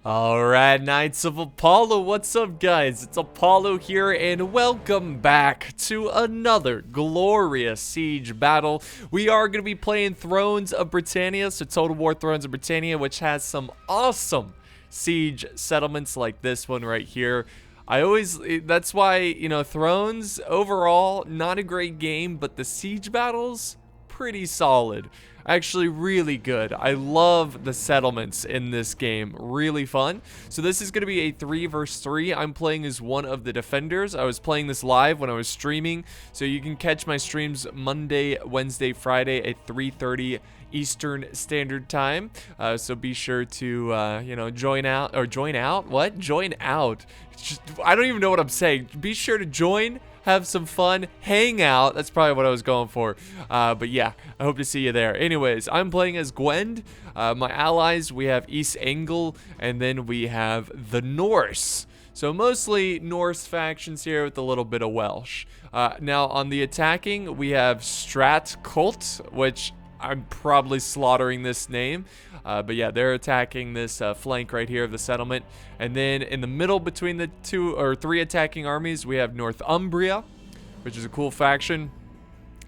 Alright, Knights of Apollo, what's up guys? It's Apollo here and welcome back to another glorious siege battle. We are going to be playing Thrones of Britannia, so Total War Thrones of Britannia, which has some awesome siege settlements like this one right here. That's why, Thrones overall, not a great game, but the siege battles, pretty solid. Actually really good. I love the settlements in this game. Really fun. So this is going to be a 3 versus 3. I'm playing as one of the defenders. I was playing this live when I was streaming. So you can catch my streams Monday, Wednesday, Friday at 3:30 Eastern Standard Time. So be sure to, join out. What? Join out. I don't even know what I'm saying. Be sure to join. Have some fun, hang out. That's probably what I was going for. But yeah, I hope to see you there. Anyways, I'm playing as Gwend. My allies, we have East Angles, and then we have the Norse. So mostly Norse factions here with a little bit of Welsh. Now on the attacking, we have Strat Cult, which I'm probably slaughtering this name. But yeah, they're attacking this flank right here of the settlement. And then in the middle between the 2 or 3 attacking armies, we have Northumbria, which is a cool faction.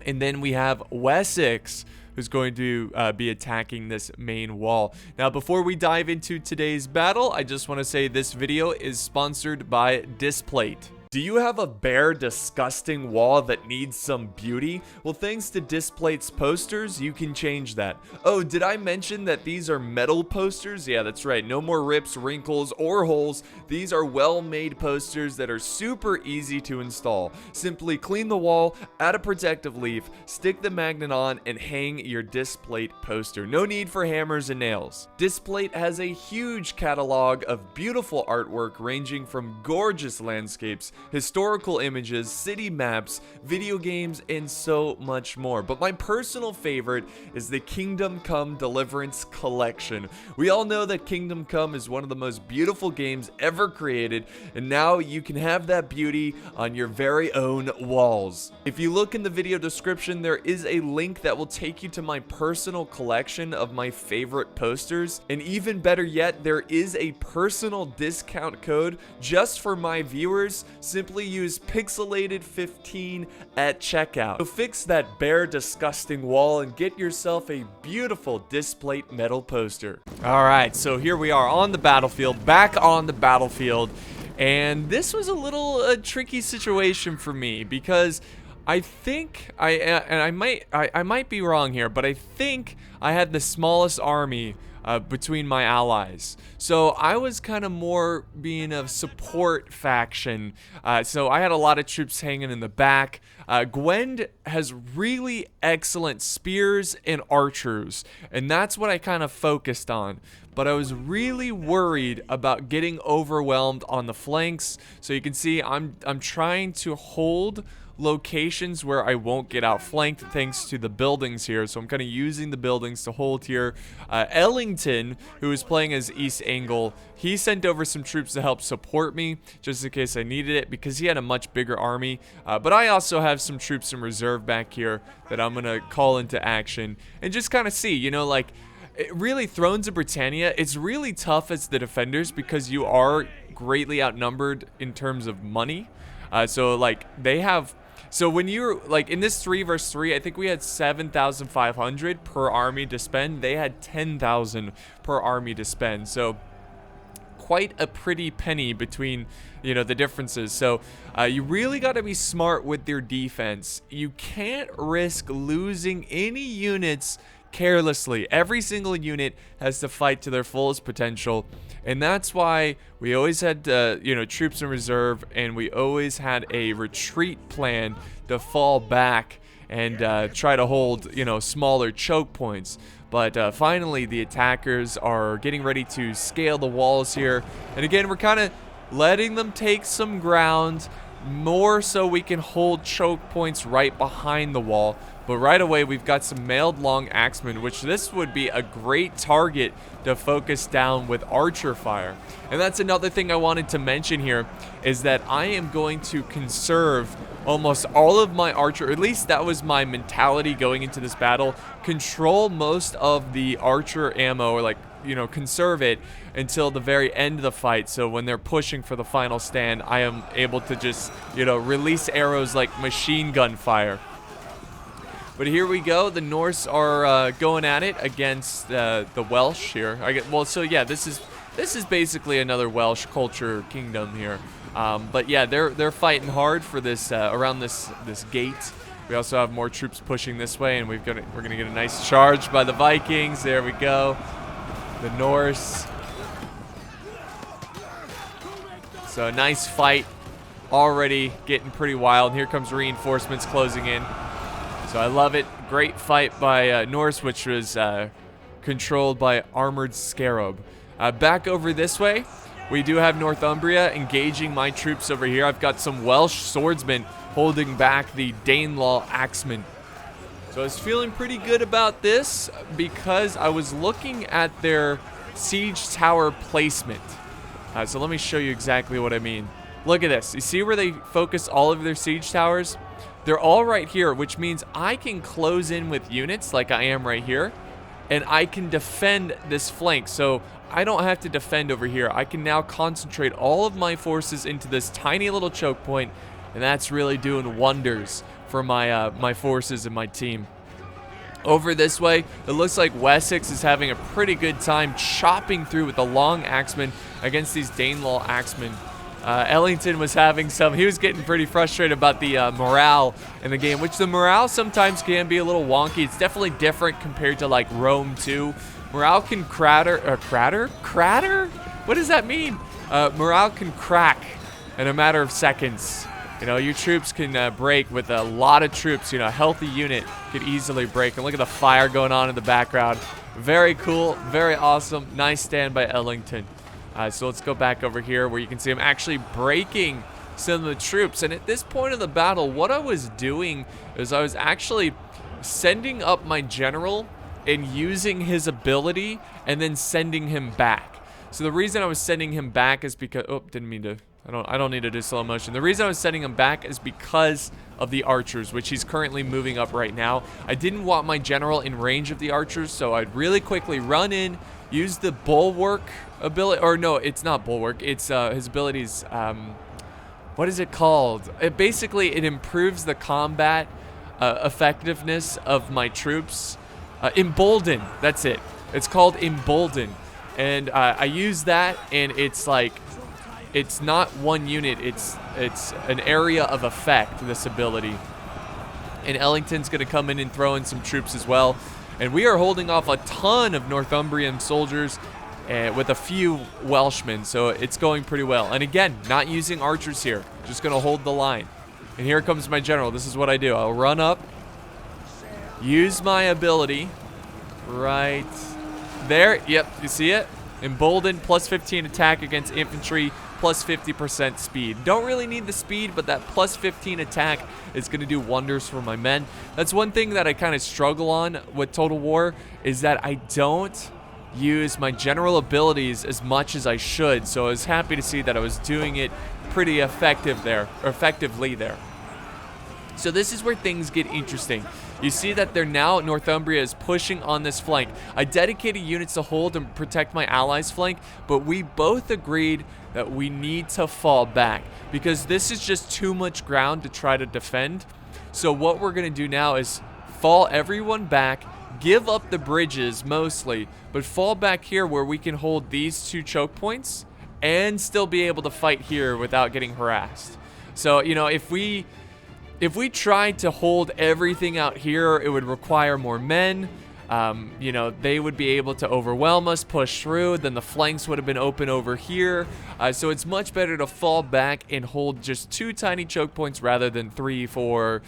And then we have Wessex, who's going to be attacking this main wall. Now, before we dive into today's battle, I just want to say this video is sponsored by Displate. Do you have a bare, disgusting wall that needs some beauty? Well, thanks to Displate's posters, you can change that. Oh, did I mention that these are metal posters? Yeah, that's right. No more rips, wrinkles, or holes. These are well-made posters that are super easy to install. Simply clean the wall, add a protective leaf, stick the magnet on, and hang your Displate poster. No need for hammers and nails. Displate has a huge catalog of beautiful artwork ranging from gorgeous landscapes, historical images, city maps, video games, and so much more. But my personal favorite is the Kingdom Come Deliverance Collection. We all know that Kingdom Come is one of the most beautiful games ever created, and now you can have that beauty on your very own walls. If you look in the video description, there is a link that will take you to my personal collection of my favorite posters, and even better yet, there is a personal discount code just for my viewers. Simply use Pixelated15 at checkout. So fix that bare, disgusting wall and get yourself a beautiful Displate metal poster. Alright, so here we are on the battlefield, back on the battlefield. And this was a little tricky situation for me because I think, I might be wrong here, but I think I had the smallest army between my allies. So I was kind of more being a support faction. So I had a lot of troops hanging in the back. Gwend has really excellent spears and archers, and that's what I kind of focused on. But I was really worried about getting overwhelmed on the flanks. So you can see I'm trying to hold locations where I won't get outflanked thanks to the buildings here. So I'm kind of using the buildings to hold here. Ellington, who is playing as East Angles, he sent over some troops to help support me just in case I needed it because he had a much bigger army. But I also have some troops in reserve back here that I'm going to call into action and just kind of see, really Thrones of Britannia, it's really tough as the defenders because you are greatly outnumbered in terms of money. So when you're like in this 3 versus 3, I think we had 7,500 per army to spend. They had 10,000 per army to spend. So quite a pretty penny between, the differences. So you really got to be smart with your defense. You can't risk losing any units carelessly. Every single unit has to fight to their fullest potential, and that's why we always had troops in reserve, and we always had a retreat plan to fall back and try to hold smaller choke points. But finally the attackers are getting ready to scale the walls here, and again we're kind of letting them take some ground more so we can hold choke points right behind the wall. But right away, we've got some mailed long axemen, which this would be a great target to focus down with archer fire. And that's another thing I wanted to mention here, is that I am going to conserve almost all of my archer, or at least that was my mentality going into this battle. Control most of the archer ammo, or like conserve it until the very end of the fight. So when they're pushing for the final stand, I am able to just, release arrows like machine gun fire. But here we go. The Norse are going at it against the Welsh here. This is basically another Welsh culture kingdom here. But yeah, they're fighting hard for this around this gate. We also have more troops pushing this way, and we're gonna get a nice charge by the Vikings. There we go. The Norse. So a nice fight, already getting pretty wild. Here comes reinforcements closing in. So I love it. Great fight by Norse, which was controlled by Armored Scarab. Back over this way, we do have Northumbria engaging my troops over here. I've got some Welsh swordsmen holding back the Danelaw axemen. So I was feeling pretty good about this because I was looking at their siege tower placement. So let me show you exactly what I mean. Look at this. You see where they focus all of their siege towers? They're all right here, which means I can close in with units like I am right here, and I can defend this flank. So I don't have to defend over here. I can now concentrate all of my forces into this tiny little choke point, and that's really doing wonders for my my forces and my team. Over this way, it looks like Wessex is having a pretty good time chopping through with the long axemen against these Danelaw axemen. Ellington was he was getting pretty frustrated about the morale in the game, which the morale sometimes can be a little wonky. It's definitely different compared to like Rome 2. Morale can crater? What does that mean? Morale can crack in a matter of seconds. Your troops can break with a lot of troops. A healthy unit could easily break. And look at the fire going on in the background. Very cool, very awesome. Nice stand by Ellington. So let's go back over here where you can see I'm actually breaking some of the troops. And at this point of the battle, what I was doing is I was actually sending up my general and using his ability and then sending him back. So the reason I was sending him back is because, I don't need to do slow motion. The reason I was sending him back is because of the archers, which he's currently moving up right now. I didn't want my general in range of the archers, so I'd really quickly run in, use the bulwark ability, or no, it's not bulwark, it's his abilities, what is it called? Basically, it improves the combat effectiveness of my troops. Embolden, that's it. It's called Embolden. And I use that, and it's like, it's not one unit, it's an area of effect, this ability. And Ellington's going to come in and throw in some troops as well. And we are holding off a ton of Northumbrian soldiers with a few Welshmen, so it's going pretty well. And again, not using archers here, just going to hold the line. And here comes my general. This is what I do. I'll run up, use my ability right there. Yep, you see it? Emboldened, plus 15 attack against infantry, plus 50% speed. Don't really need the speed, but that plus 15 attack is going to do wonders for my men. That's one thing that I kind of struggle on with Total War, is that I don't use my general abilities as much as I should. So I was happy to see that I was doing it pretty effectively there. So this is where things get interesting. You see that Northumbria is pushing on this flank. I dedicated units to hold and protect my allies' flank, but we both agreed that we need to fall back because this is just too much ground to try to defend. So what we're going to do now is fall everyone back, give up the bridges mostly, but fall back here where we can hold these two choke points and still be able to fight here without getting harassed. So, if we tried to hold everything out here, it would require more men. They would be able to overwhelm us, push through, then the flanks would have been open over here. So it's much better to fall back and hold just 2 tiny choke points rather than 3, 4,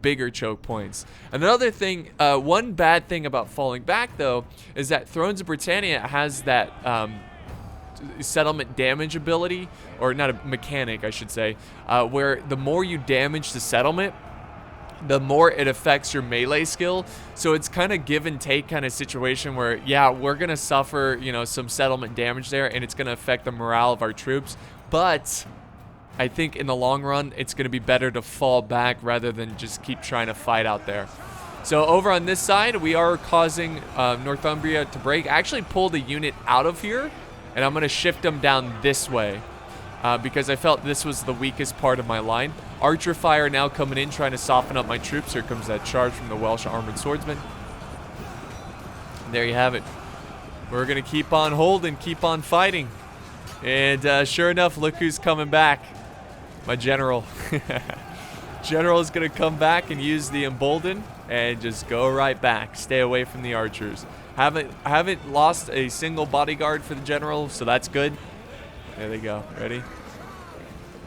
bigger choke points. Another thing, one bad thing about falling back though, is that Thrones of Britannia has that settlement damage ability, or not a mechanic I should say, where the more you damage the settlement, the more it affects your melee skill. So it's kind of give and take kind of situation where, yeah, we're gonna suffer some settlement damage there, and it's gonna affect the morale of our troops, but I think in the long run it's gonna be better to fall back rather than just keep trying to fight out there. So over on this side, we are causing Northumbria to break. I actually pulled a unit out of here, and I'm going to shift them down this way because I felt this was the weakest part of my line. Archer fire now coming in, trying to soften up my troops. Here comes that charge from the Welsh armored swordsman. And there you have it. We're going to keep on holding, keep on fighting. And sure enough, look who's coming back. My general. General is going to come back and use the embolden and just go right back. Stay away from the archers. Haven't lost a single bodyguard for the general, so that's good. There they go. Ready?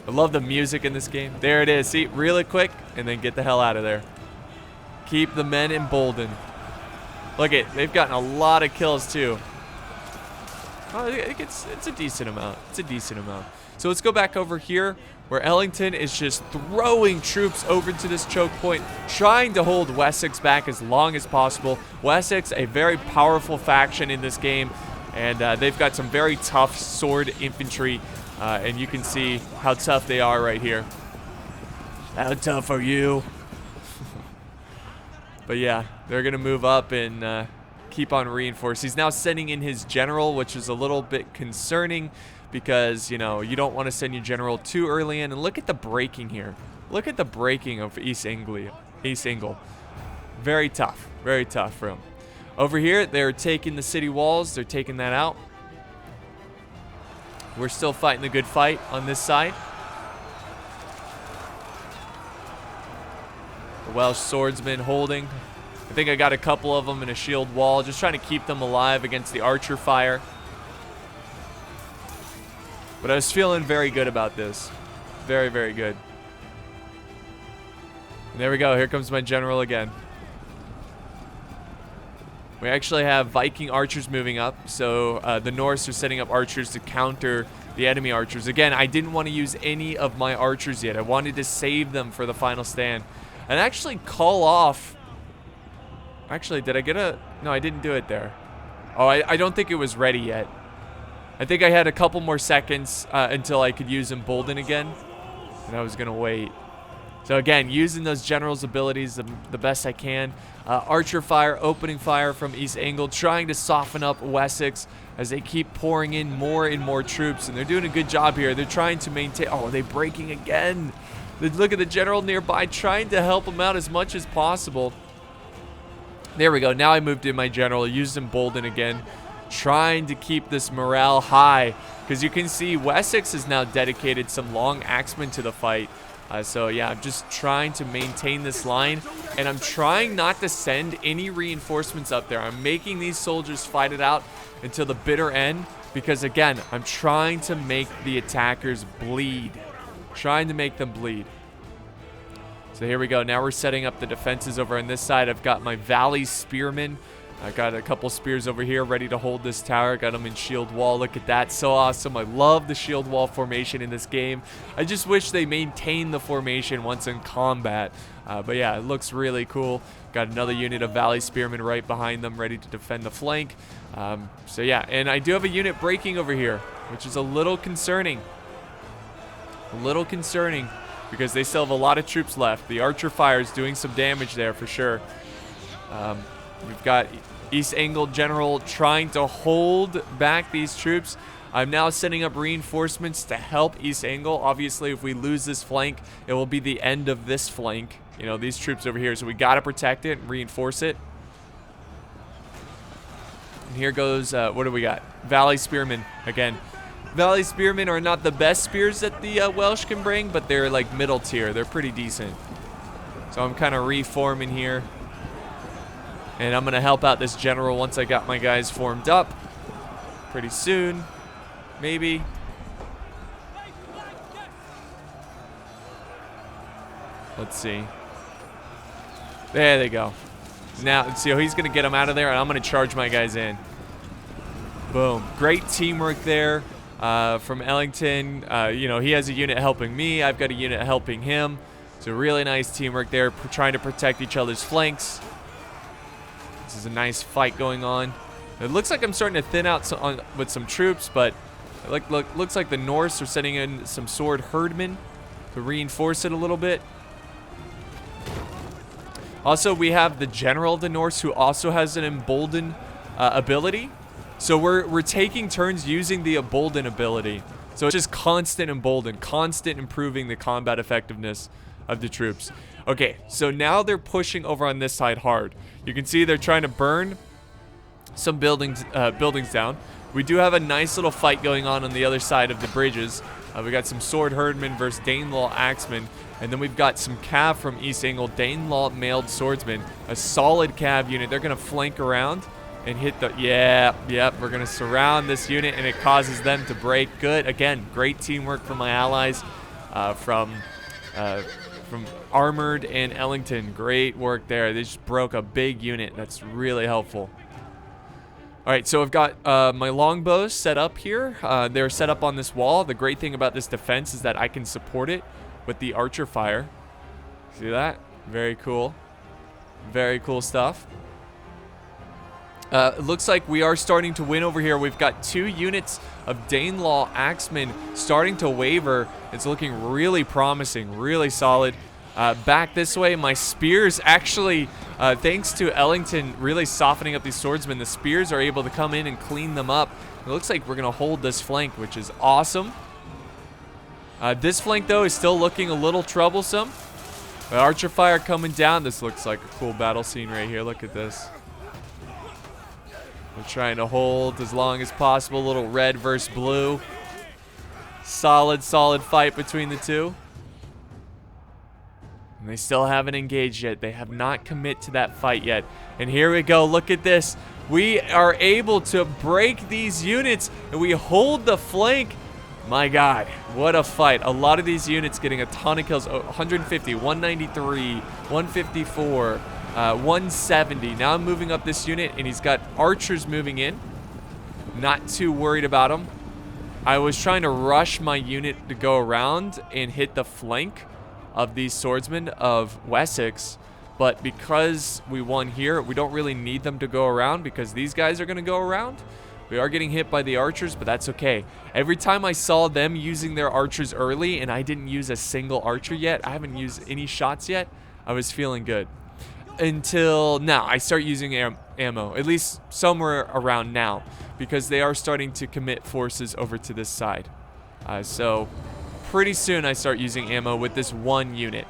I love the music in this game. There it is. See, reel it quick and then get the hell out of there. Keep the men emboldened. Look at, they've gotten a lot of kills too. Oh, it's a decent amount. It's a decent amount. So let's go back over here where Ellington is just throwing troops over to this choke point, trying to hold Wessex back as long as possible. Wessex, a very powerful faction in this game, and they've got some very tough sword infantry, and you can see how tough they are right here. How tough are you? But yeah, they're going to move up and keep on reinforce. He's now sending in his general, which is a little bit concerning because, you know, you don't want to send your general too early in. And look at the breaking here. Look at the breaking of East Ingle. Very tough for him. Over here, they're taking the city walls. They're taking that out. We're still fighting the good fight on this side. The Welsh swordsman holding. I think I got a couple of them in a shield wall, just trying to keep them alive against the archer fire. But I was feeling very good about this. Very, very good. And there we go. Here comes my general again. We actually have Viking archers moving up. So the Norse are setting up archers to counter the enemy archers. Again, I didn't want to use any of my archers yet. I wanted to save them for the final stand. And actually call off... Actually, did I get a... No, I didn't do it there. Oh, I don't think it was ready yet. I think I had a couple more seconds until I could use Embolden again. And I was going to wait. So again, using those general's abilities the best I can. Archer fire, opening fire from East Angle, trying to soften up Wessex as they keep pouring in more and more troops. And they're doing a good job here. They're trying to maintain... Oh, are they breaking again? Look at the general nearby, trying to help him out as much as possible. There we go. Now I moved in my general, used Embolden again, trying to keep this morale high. Because you can see Wessex has now dedicated some long axemen to the fight. So yeah, I'm just trying to maintain this line. And I'm trying not to send any reinforcements up there. I'm making these soldiers fight it out until the bitter end. Because again, I'm trying to make the attackers bleed. Trying to make them bleed. So here we go. Now we're setting up the defenses over on this side. I've got my Valley Spearmen. I got a couple spears over here ready to hold this tower. Got them in shield wall. Look at that. So awesome. I love the shield wall formation in this game. I just wish they maintained the formation once in combat. But yeah, it looks really cool. Got another unit of Valley Spearmen right behind them ready to defend the flank. So yeah, and I do have a unit breaking over here, which is a little concerning. Because they still have a lot of troops left. The archer fire is doing some damage there for sure. We've got East Angle General trying to hold back these troops. I'm now setting up reinforcements to help East Angle. Obviously, if we lose this flank, it will be the end of this flank. You know, these troops over here. So we got to protect it and reinforce it. And here goes, what do we got? Valley Spearmen again. Valley Spearmen are not the best spears that the Welsh can bring, but they're like middle tier. They're pretty decent. So I'm kind of reforming here. And I'm going to help out this general once I got my guys formed up. Pretty soon. Maybe. Let's see. There they go. Now, see, he's going to get them out of there, and I'm going to charge my guys in. Boom. Great teamwork there. From Ellington, you know, he has a unit helping me. I've got a unit helping him. So really nice teamwork there, trying to protect each other's flanks. This is a nice fight going on. It looks like I'm starting to thin out with some troops, but it looks like the Norse are sending in some sword herdmen to reinforce it a little bit. Also, we have the General of the Norse who also has an embolden ability. So we're taking turns using the embolden ability. So it's just constant embolden, constant improving the combat effectiveness of the troops. Okay, so now they're pushing over on this side hard. You can see they're trying to burn some buildings down. We do have a nice little fight going on the other side of the bridges. We got some Sword Herdmen versus Danelaw Axemen. And then we've got some Cav from East Angle, Danelaw Mailed Swordsman. A solid Cav unit. They're going to flank around and hit the... Yep, we're going to surround this unit, and it causes them to break. Good. Again, great teamwork from my allies from Armored and Ellington. Great work there. They just broke a big unit. That's really helpful. All right, so I've got my longbows set up here. They're set up on this wall. The great thing about this defense is that I can support it with the archer fire. See that? Very cool. Very cool stuff. It looks like we are starting to win over here. We've got 2 units of Danelaw Axemen starting to waver. It's looking really promising, really solid. Back this way, my spears actually, thanks to Ellington really softening up these swordsmen, the spears are able to come in and clean them up. It looks like we're going to hold this flank, which is awesome. This flank, though, is still looking a little troublesome. The archer fire coming down. This looks like a cool battle scene right here. Look at this. We're trying to hold as long as possible. A little red versus blue. Solid fight between the two. And they still haven't engaged yet. They have not commit to that fight yet. And here we go. Look at this. We are able to break these units, and we hold the flank. My God, what a fight. A lot of these units getting a ton of kills. 150, 193, 154, 170. Now I'm moving up this unit, and he's got archers moving in. Not too worried about him. I was trying to rush my unit to go around and hit the flank of these swordsmen of Wessex, but because we won here, we don't really need them to go around because these guys are going to go around. We are getting hit by the archers, but that's okay. Every time I saw them using their archers early and I didn't use a single archer yet, I haven't used any shots yet, I was feeling good. Until now, I start using ammo, at least somewhere around now, because they are starting to commit forces over to this side. So pretty soon I start using ammo with this one unit.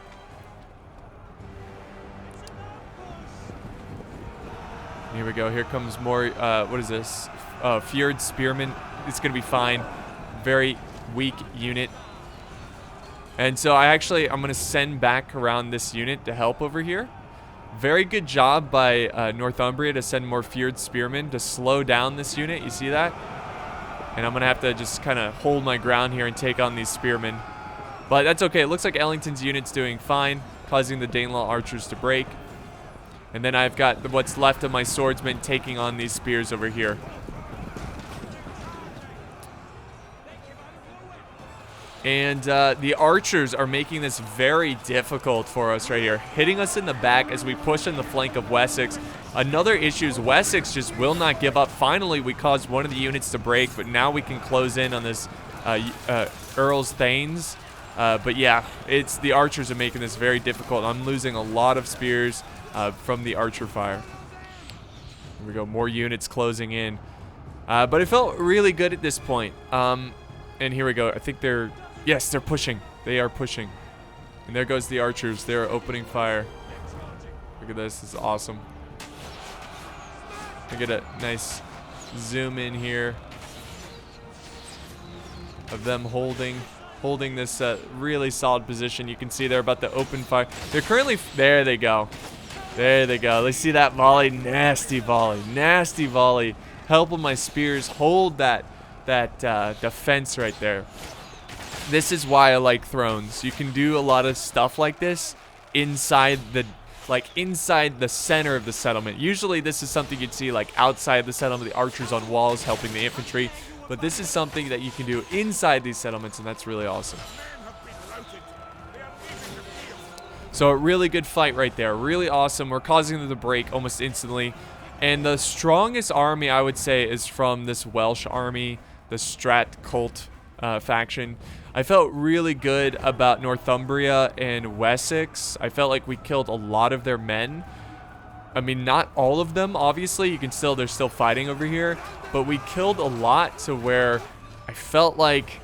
Here we go. Here comes more, what is this? Fjord Spearman. It's going to be fine. Very weak unit. And so I'm going to send back around this unit to help over here. Very good job by Northumbria to send more Fjord Spearmen to slow down this unit. You see that? And I'm going to have to just kind of hold my ground here and take on these spearmen. But that's okay. It looks like Ellington's unit's doing fine, causing the Danelaw archers to break. And then I've got what's left of my swordsmen taking on these spears over here. And the archers are making this very difficult for us right here, hitting us in the back as we push in the flank of Wessex. Another issue is Wessex just will not give up. Finally, we caused one of the units to break, but now we can close in on this Earl's Thanes. But yeah, it's the archers are making this very difficult. I'm losing a lot of spears from the archer fire. Here we go, more units closing in. But it felt really good at this point. And here we go. I think they're... Yes, they're pushing. They are pushing. And there goes the archers. They're opening fire. Look at this. This is awesome. I get a nice zoom in here of them holding this really solid position. You can see they're about to open fire. They're currently... There they go. There they go. They see that volley. Nasty volley. Nasty volley. Helping my spears hold that defense right there. This is why I like Thrones. You can do a lot of stuff like this inside the center of the settlement. Usually this is something you'd see like outside the settlement, the archers on walls helping the infantry, but this is something that you can do inside these settlements, and that's really awesome. So a really good fight right there. Really awesome. We're causing them to break almost instantly. And the strongest army, I would say, is from this Welsh army, the Strat Cult faction. I felt really good about Northumbria and Wessex. I felt like we killed a lot of their men. I mean, not all of them, obviously. They're still fighting over here. But we killed a lot to where I felt like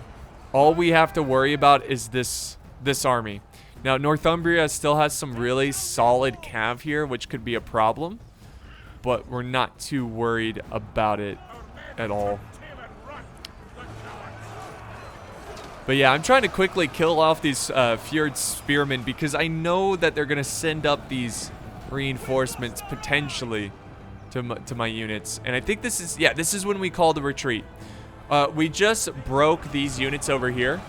all we have to worry about is this army. Now, Northumbria still has some really solid cav here, which could be a problem. But we're not too worried about it at all. But yeah, I'm trying to quickly kill off these Fjord Spearmen because I know that they're going to send up these reinforcements potentially to my units. And I think this is when we call the retreat. We just broke these units over here.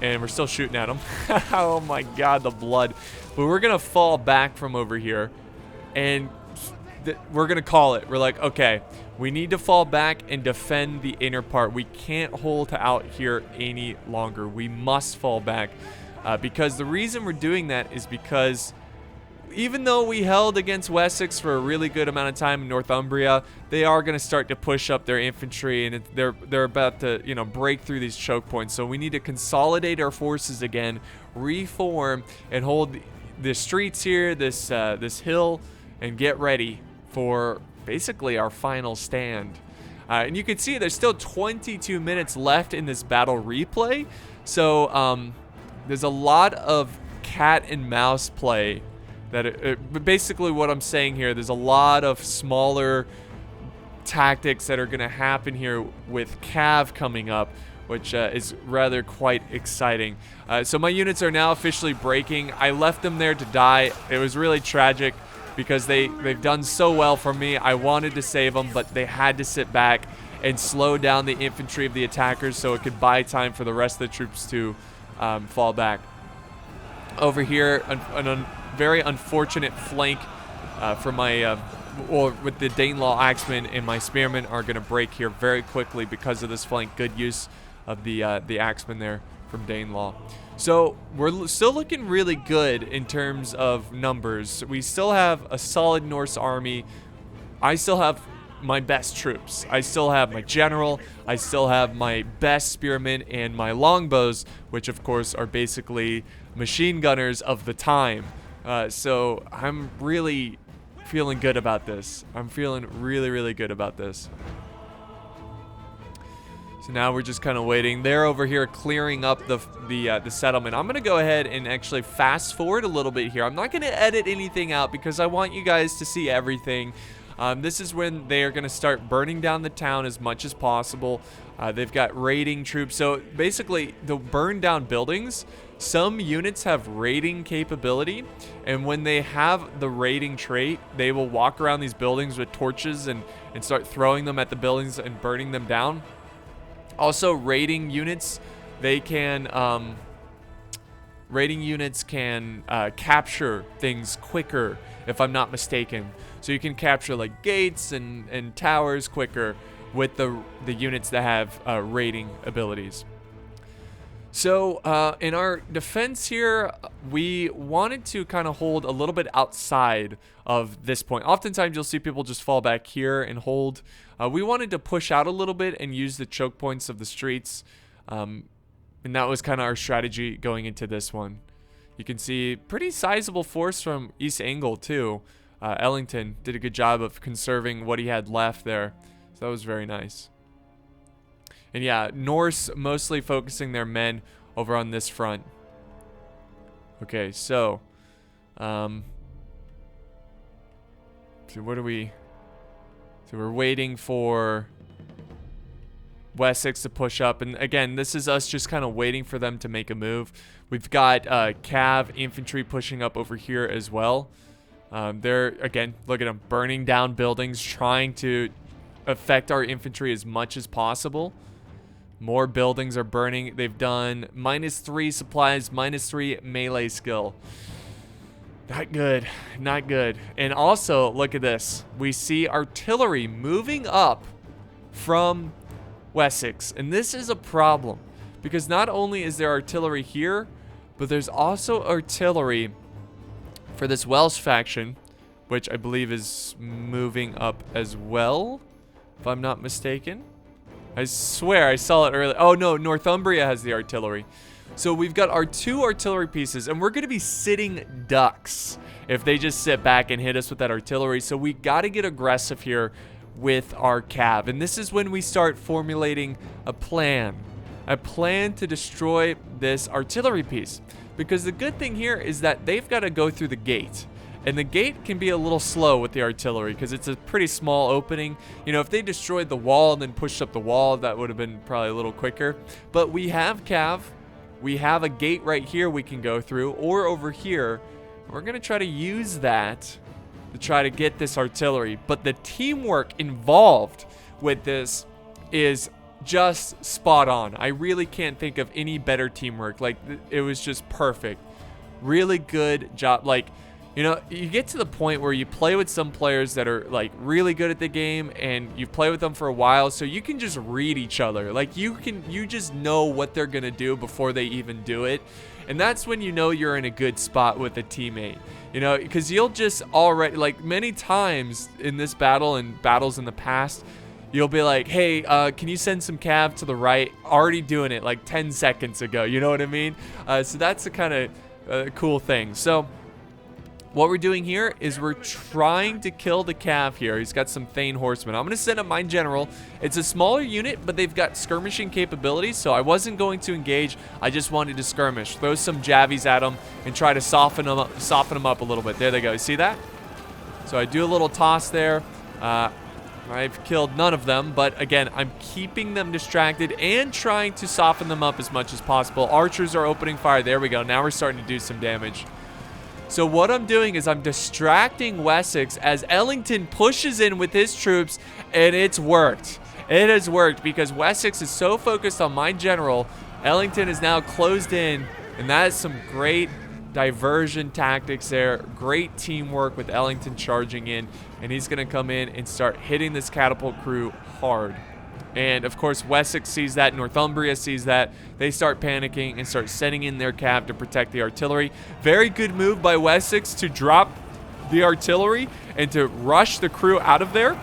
And we're still shooting at them. Oh my god, the blood. But we're going to fall back from over here. And we're going to call it. We're like, okay, we need to fall back and defend the inner part. We can't hold out here any longer. We must fall back. Because the reason we're doing that is because even though we held against Wessex for a really good amount of time in Northumbria, they are going to start to push up their infantry, and they're about to, you know, break through these choke points. So we need to consolidate our forces again, reform, and hold the streets here, this hill, and get ready for basically our final stand. And you can see there's still 22 minutes left in this battle replay. So there's a lot of cat and mouse play. Basically what I'm saying here, there's a lot of smaller tactics that are going to happen here with Cav coming up, which is rather quite exciting. So my units are now officially breaking. I left them there to die. It was really tragic because they've done so well for me. I wanted to save them, but they had to sit back and slow down the infantry of the attackers so it could buy time for the rest of the troops to fall back. Over here, an very unfortunate flank for my, with the Danelaw Axemen, and my Spearmen are going to break here very quickly because of this flank. Good use of the Axemen there from Danelaw. So we're still looking really good in terms of numbers. We still have a solid Norse army. I still have my best troops. I still have my general. I still have my best spearmen and my longbows, which of course are basically machine gunners of the time. So I'm really feeling good about this. I'm feeling really, really good about this. So now we're just kind of waiting. They're over here clearing up the settlement. I'm going to go ahead and actually fast forward a little bit here. I'm not going to edit anything out because I want you guys to see everything. This is when they are going to start burning down the town as much as possible. They've got raiding troops. So basically, the burned down buildings, some units have raiding capability. And when they have the raiding trait, they will walk around these buildings with torches and start throwing them at the buildings and burning them down. Also, raiding units, they can... raiding units can capture things quicker, if I'm not mistaken. So you can capture like gates and towers quicker with the units that have raiding abilities. So in our defense here, we wanted to kind of hold a little bit outside of this point. Oftentimes you'll see people just fall back here and hold. We wanted to push out a little bit and use the choke points of the streets. And that was kind of our strategy going into this one. You can see pretty sizable force from East Angle too. Ellington did a good job of conserving what he had left there. So that was very nice. And yeah, Norse mostly focusing their men over on this front. Okay, so what are we? So we're waiting for Wessex to push up, and again, this is us just kind of waiting for them to make a move. We've got Cav infantry pushing up over here as well. They're, again, look at them, burning down buildings, trying to affect our infantry as much as possible. More buildings are burning. They've done -3 supplies, -3 melee skill. Not good, not good. And also, look at this. We see artillery moving up from Wessex, and this is a problem because not only is there artillery here, but there's also artillery for this Welsh faction, which I believe is moving up as well, if I'm not mistaken. I swear I saw it earlier. Oh no, Northumbria has the artillery. So we've got our 2 artillery pieces, and we're going to be sitting ducks if they just sit back and hit us with that artillery. So we got to get aggressive here with our cav. And this is when we start formulating a plan to destroy this artillery piece. Because the good thing here is that they've got to go through the gate. And the gate can be a little slow with the artillery because it's a pretty small opening. You know, if they destroyed the wall and then pushed up the wall, that would have been probably a little quicker. But we have cav. We have a gate right here we can go through, or over here. We're going to try to use that to try to get this artillery. But the teamwork involved with this is just spot on. I really can't think of any better teamwork. Like, it was just perfect. Really good job. Like, you know, you get to the point where you play with some players that are like really good at the game, and you've played with them for a while, so you can just read each other. Like, you just know what they're gonna do before they even do it. And that's when you know you're in a good spot with a teammate. You know, because you'll just already, like, many times in this battle and battles in the past, you'll be like, hey, can you send some cav to the right? Already doing it like 10 seconds ago. You know what I mean? So that's the kind of cool thing. So what we're doing here is we're trying to kill the cav here. He's got some Thane horsemen. I'm going to send up my general. It's a smaller unit, but they've got skirmishing capabilities, so I wasn't going to engage. I just wanted to skirmish. Throw some javies at them and try to soften them up a little bit. There they go. You see that? So I do a little toss there. I've killed none of them, but again, I'm keeping them distracted and trying to soften them up as much as possible. Archers are opening fire. There we go. Now we're starting to do some damage. So what I'm doing is I'm distracting Wessex as Ellington pushes in with his troops, and it's worked. It has worked because Wessex is so focused on my general. Ellington is now closed in, and that is some great diversion tactics there. Great teamwork with Ellington charging in, and he's going to come in and start hitting this catapult crew hard. And of course Wessex sees that, Northumbria sees that. They start panicking and start sending in their cav to protect the artillery. Very good move by Wessex to drop the artillery and to rush the crew out of there.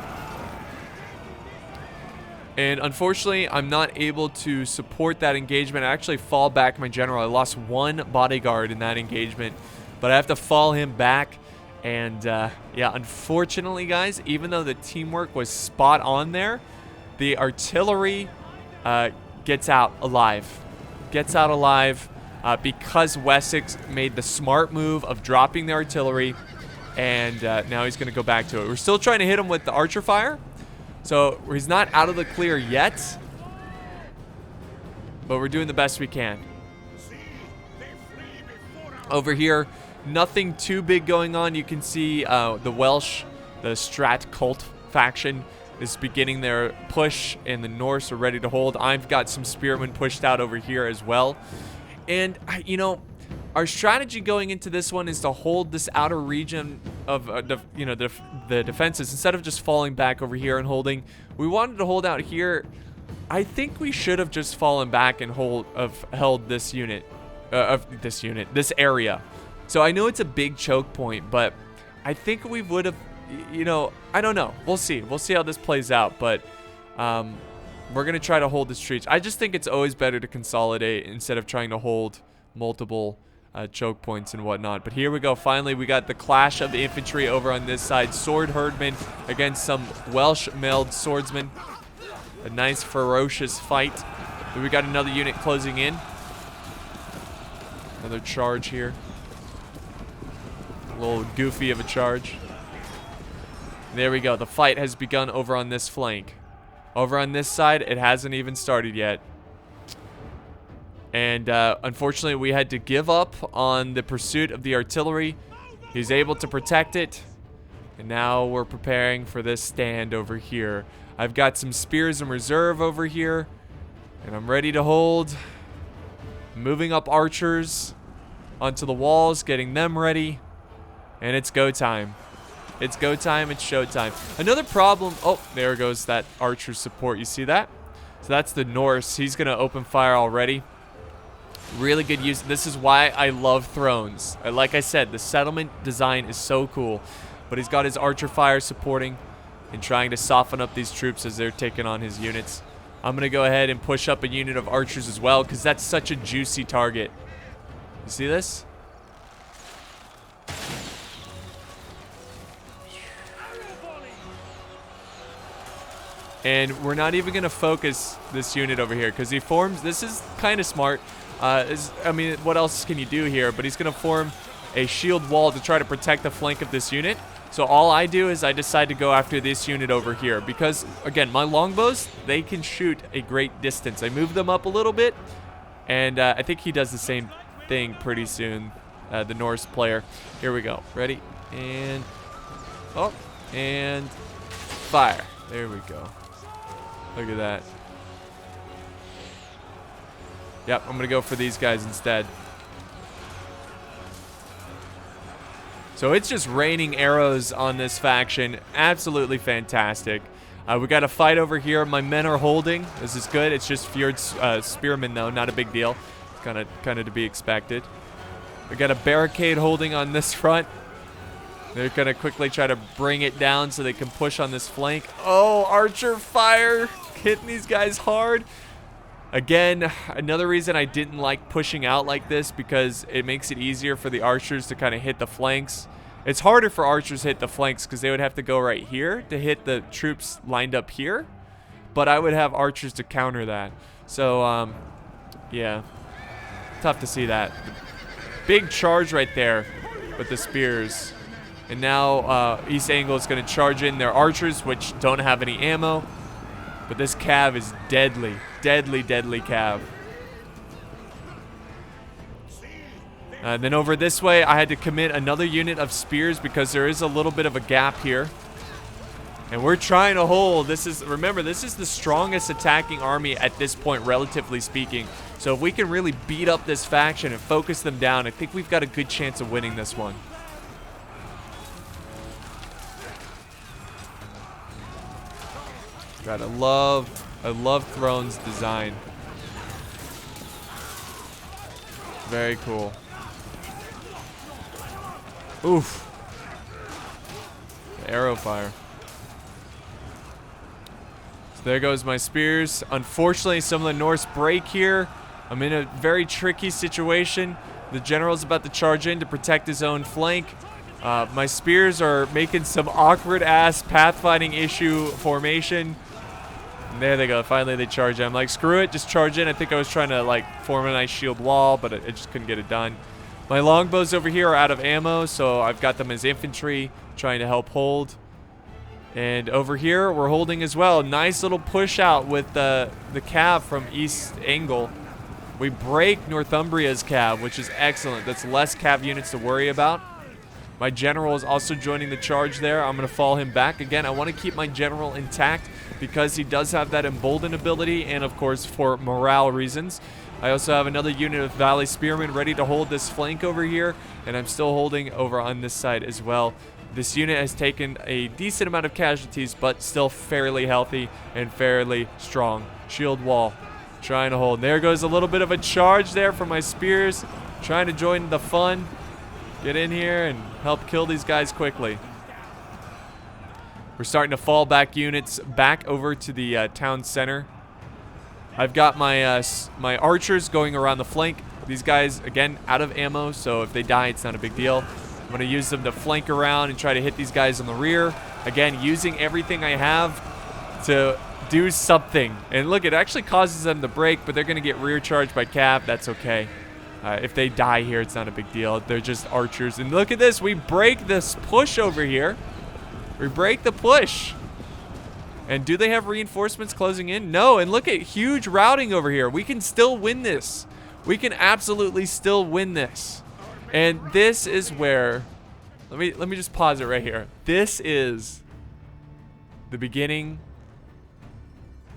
And unfortunately, I'm not able to support that engagement. I actually fall back my general. I lost 1 bodyguard in that engagement, but I have to fall him back. And yeah, unfortunately, guys, even though the teamwork was spot on there, the artillery gets out alive. Because Wessex made the smart move of dropping the artillery, and now he's going to go back to it. We're still trying to hit him with the archer fire. So he's not out of the clear yet, but we're doing the best we can. Over here, nothing too big going on. You can see the Welsh, the Strat cult faction, is beginning their push, and the Norse are ready to hold. I've got some spearmen pushed out over here as well. And, you know, our strategy going into this one is to hold this outer region of, the defenses instead of just falling back over here and holding. We wanted to hold out here. I think we should have just fallen back and held this unit, this area. So I know it's a big choke point, but I think we would have, you know, I don't know. We'll see. We'll see how this plays out, but we're going to try to hold this street. I just think it's always better to consolidate instead of trying to hold multiple choke points and whatnot. But here we go. Finally, we got the clash of the infantry over on this side. Sword herdmen against some Welsh mailed swordsmen. A nice ferocious fight. But we got another unit closing in. Another charge here. A little goofy of a charge. There we go. The fight has begun over on this flank. Over on this side, it hasn't even started yet. And unfortunately, we had to give up on the pursuit of the artillery. He's able to protect it. And now we're preparing for this stand over here. I've got some spears in reserve over here. And I'm ready to hold. Moving up archers onto the walls, getting them ready. And it's go time. It's go time. It's show time. Another problem. Oh, there goes that archer support. You see that? So that's the Norse. He's going to open fire already. Really good use. This is why I love Thrones. Like I said, the settlement design is so cool. But he's got his archer fire supporting and trying to soften up these troops as they're taking on his units. I'm going to go ahead and push up a unit of archers as well because that's such a juicy target. You see this? And we're not even going to focus this unit over here because he forms. This is kind of smart. I mean, what else can you do here? But he's going to form a shield wall to try to protect the flank of this unit. So all I do is I decide to go after this unit over here because, again, my longbows, they can shoot a great distance. I move them up a little bit, and I think he does the same thing pretty soon, the Norse player. Here we go. Ready? And, oh, and fire. There we go. Look at that. Yep, I'm going to go for these guys instead. So it's just raining arrows on this faction. Absolutely fantastic. We got a fight over here. My men are holding. This is good. It's just Fjord spearmen, though. Not a big deal. Kind of to be expected. We got a barricade holding on this front. They're going to quickly try to bring it down so they can push on this flank. Oh, archer fire. Hitting these guys hard. Again, another reason I didn't like pushing out like this because it makes it easier for the archers to kind of hit the flanks. It's harder for archers to hit the flanks because they would have to go right here to hit the troops lined up here. But I would have archers to counter that. So, yeah. Tough to see that. Big charge right there with the spears. And now East Angle is going to charge in their archers, which don't have any ammo. But this cav is deadly. Deadly, deadly cav. Then over this way, I had to commit another unit of spears because there is a little bit of a gap here. And we're trying to hold. Remember, this is the strongest attacking army at this point, relatively speaking. So if we can really beat up this faction and focus them down, I think we've got a good chance of winning this one. God, I love Throne's design. Very cool. Oof. The arrow fire. So there goes my spears. Unfortunately, some of the Norse break here. I'm in a very tricky situation. The general's about to charge in to protect his own flank. My spears are making some awkward-ass pathfinding issue formation. And there they go. Finally, they charge in. I'm like, screw it. Just charge in. I think I was trying to, like, form a nice shield wall, but I just couldn't get it done. My longbows over here are out of ammo, so I've got them as infantry, trying to help hold. And over here, we're holding as well. Nice little push out with the cav from East Angle. We break Northumbria's cav, which is excellent. That's less cav units to worry about. My general is also joining the charge there. I'm going to fall him back. Again, I want to keep my general intact because he does have that embolden ability and, of course, for morale reasons. I also have another unit of Valley Spearmen ready to hold this flank over here, and I'm still holding over on this side as well. This unit has taken a decent amount of casualties, but still fairly healthy and fairly strong. Shield wall. Trying to hold. There goes a little bit of a charge there for my spears. Trying to join the fun. Get in here and help kill these guys quickly. We're starting to fall back units back over to the town center. I've got my my archers going around the flank. These guys, again, out of ammo, so if they die, it's not a big deal. I'm going to use them to flank around and try to hit these guys on the rear. Again, using everything I have to do something. And look, it actually causes them to break, but they're going to get rear charged by cav. That's okay. If they die here, it's not a big deal. They're just archers. And look at this. We break this push over here. We break the push. And do they have reinforcements closing in? No. And look at huge routing over here. We can still win this. We can absolutely still win this. And this is where... Let me just pause it right here. This is the beginning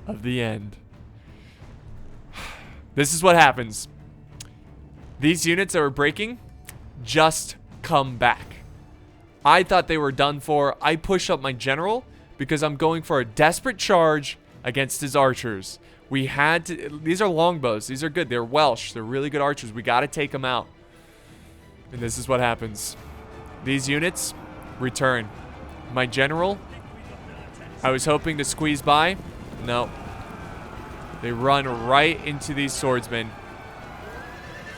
of the end. This is what happens. These units that were breaking just come back. I thought they were done for. I push up my general because I'm going for a desperate charge against his archers. We had to... These are longbows. These are good. They're Welsh. They're really good archers. We got to take them out. And this is what happens. These units return. My general, I was hoping to squeeze by. No. They run right into these swordsmen.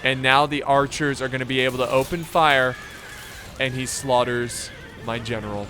And now the archers are going to be able to open fire. And he slaughters my general.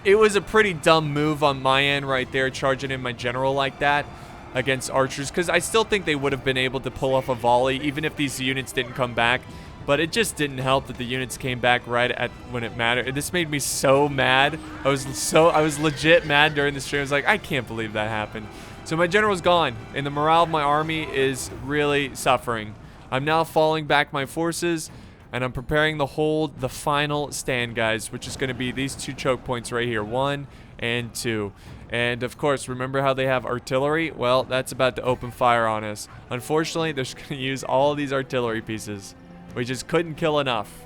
It was a pretty dumb move on my end right there, charging in my general like that against archers. Because I still think they would have been able to pull off a volley, even if these units didn't come back. But it just didn't help that the units came back right at when it mattered. And this made me so mad. I was legit mad during the stream. I was like, I can't believe that happened. So my general's gone, and the morale of my army is really suffering. I'm now falling back my forces, and I'm preparing to hold the final stand, guys, which is going to be these 2 choke points right here, 1 and 2. And of course, remember how they have artillery? Well, that's about to open fire on us. Unfortunately, they're just going to use all of these artillery pieces. We just couldn't kill enough.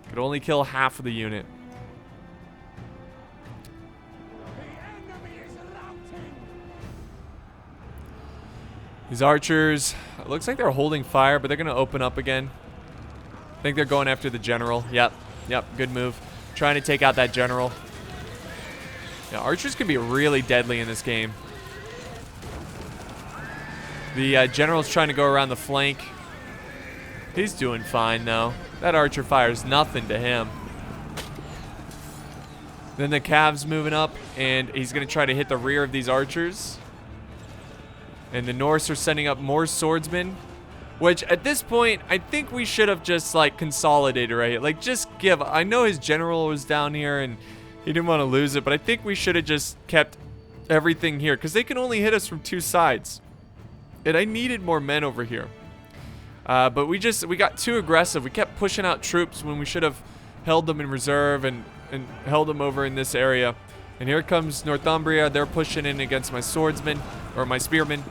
Could only kill half of the unit. These archers, it looks like they're holding fire, but they're going to open up again. I think they're going after the general. Yep, good move. Trying to take out that general. Yeah, archers can be really deadly in this game. The general's trying to go around the flank. He's doing fine, though. That archer fires nothing to him. Then the cav's moving up, and he's going to try to hit the rear of these archers. And the Norse are sending up more swordsmen, which at this point, I think we should have just like consolidated right here. Like just give, I know his general was down here and he didn't want to lose it, but I think we should have just kept everything here because they can only hit us from 2 sides. And I needed more men over here. But we got too aggressive. We kept pushing out troops when we should have held them in reserve and held them over in this area. And here comes Northumbria. They're pushing in against my swordsmen, or my spearmen.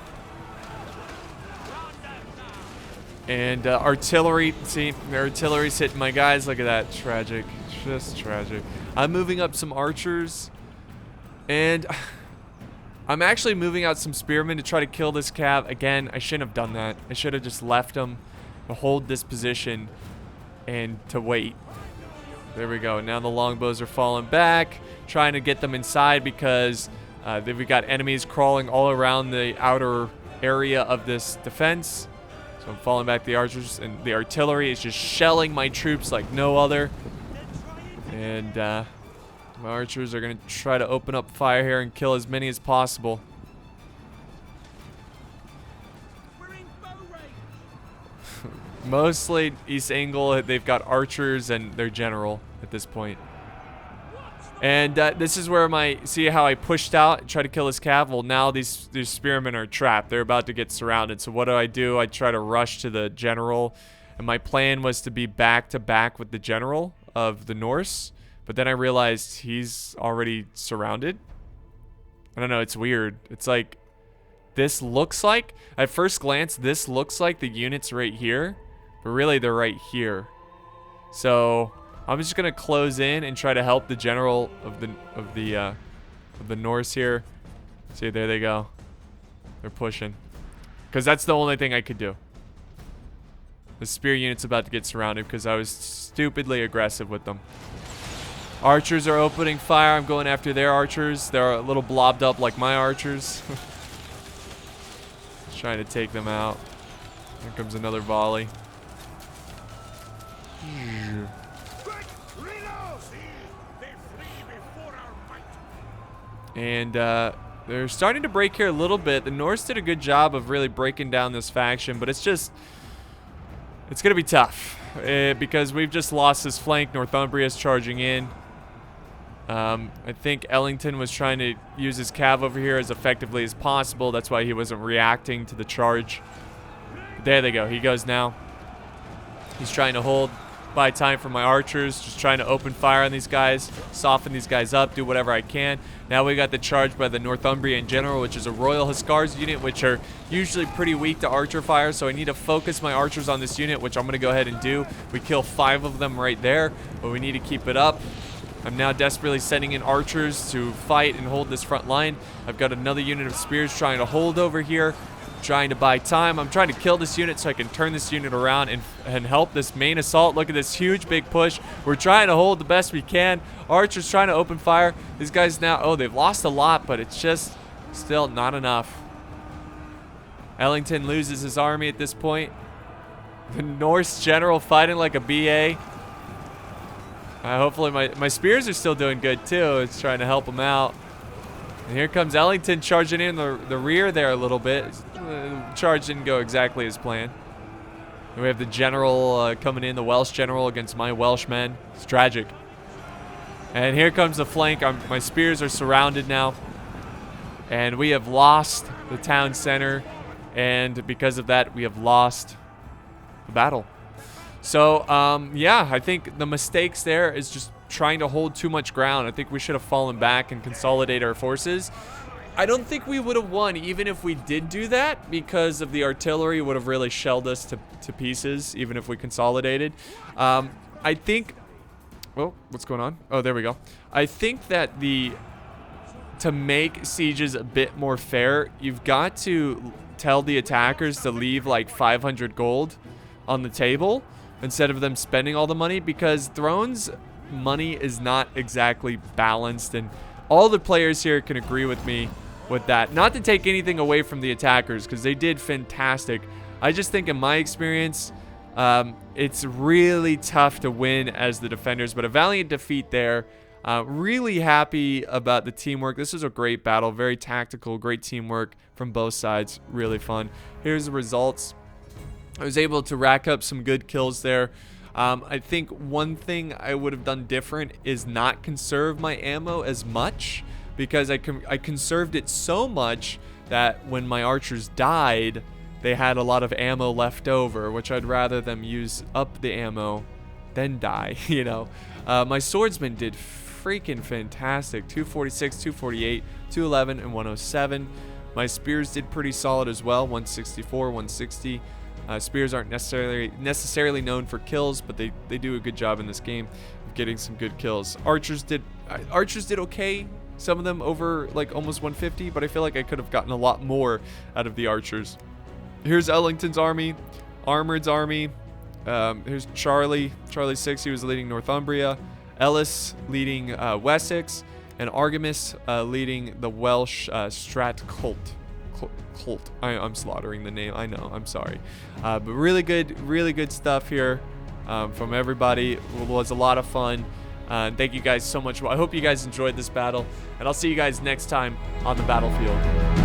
And artillery, see, the artillery's hitting my guys. Look at that, tragic, just tragic. I'm moving up some archers, and I'm actually moving out some spearmen to try to kill this cav. Again, I shouldn't have done that. I should have just left them to hold this position and to wait. There we go. Now the longbows are falling back, trying to get them inside because we've got enemies crawling all around the outer area of this defense. So I'm falling back the archers, and the artillery is just shelling my troops like no other. And my archers are going to try to open up fire here and kill as many as possible. Mostly East Angle, they've got archers and their general at this point. And this is where see how I pushed out and tried to kill his cav? Well, now these spearmen are trapped. They're about to get surrounded. So what do? I try to rush to the general. And my plan was to be back to back with the general of the Norse. But then I realized he's already surrounded. I don't know, it's weird. It's like, this looks like, at first glance, this looks like the units right here. But really, they're right here. So I'm just gonna close in and try to help the general of the Norse here. See, there they go. They're pushing, because that's the only thing I could do. The spear unit's about to get surrounded because I was stupidly aggressive with them. Archers are opening fire. I'm going after their archers. They're a little blobbed up like my archers. Trying to take them out. Here comes another volley. And they're starting to break here a little bit. The Norse did a good job of really breaking down this faction, but it's going to be tough because we've just lost this flank. Northumbria's charging in. I think Ellington was trying to use his cav over here as effectively as possible. That's why he wasn't reacting to the charge. There they go. He goes now. He's trying to hold by time for my archers, just trying to open fire on these guys, soften these guys up, do whatever I can. Now we got the charge by the Northumbrian general, which is a Royal Hussars unit, which are usually pretty weak to archer fire, so I need to focus my archers on this unit, which I'm going to go ahead and do. We kill 5 of them right there, but we need to keep it up. I'm now desperately sending in archers to fight and hold this front line. I've got another unit of spears trying to hold over here, trying to buy time. I'm trying to kill this unit so I can turn this unit around and help this main assault. Look at this huge big push. We're trying to hold the best we can. Archers trying to open fire. These guys now, oh, they've lost a lot, but it's just, Still not enough. Ellington loses his army at this point. The Norse general fighting like a BA. Hopefully my spears are still doing good too. It's trying to help him out. And here comes Ellington charging in the rear there a little bit. Charge didn't go exactly as planned. And we have the general coming in, the Welsh general against my Welsh men. It's tragic. And here comes the flank. My spears are surrounded now. And we have lost the town center. And because of that, we have lost the battle. So, yeah, I think the mistakes there is just trying to hold too much ground. I think we should have fallen back and consolidated our forces. I don't think we would have won even if we did do that, because of the artillery would have really shelled us to pieces even if we consolidated. I think... Oh, what's going on? Oh, there we go. I think that to make sieges a bit more fair, you've got to tell the attackers to leave like 500 gold on the table instead of them spending all the money, because Thrones money is not exactly balanced, and all the players here can agree with me with that. Not to take anything away from the attackers, because they did fantastic. I just think in my experience, it's really tough to win as the defenders, but a valiant defeat there. Really happy about the teamwork. This was a great battle, very tactical, great teamwork from both sides, really fun. Here's the results. I was able to rack up some good kills there. I think one thing I would have done different is not conserve my ammo as much, because I conserved it so much that when my archers died, they had a lot of ammo left over, which I'd rather them use up the ammo than die, you know. My swordsmen did freaking fantastic. 246, 248, 211, and 107. My spears did pretty solid as well. 164, 160. Spears aren't necessarily known for kills, but they do a good job in this game of getting some good kills. Archers did okay. Some of them over like almost 150, but I feel like I could have gotten a lot more out of the archers. Here's Ellington's army, Armored's army. Here's Charlie 6. He was leading Northumbria. Ellis leading Wessex, and Artemis leading the Welsh Stratcolt. I'm slaughtering the name. I know. I'm sorry. But really good stuff here from everybody. It was a lot of fun. Thank you guys so much. I hope you guys enjoyed this battle, and I'll see you guys next time on the battlefield.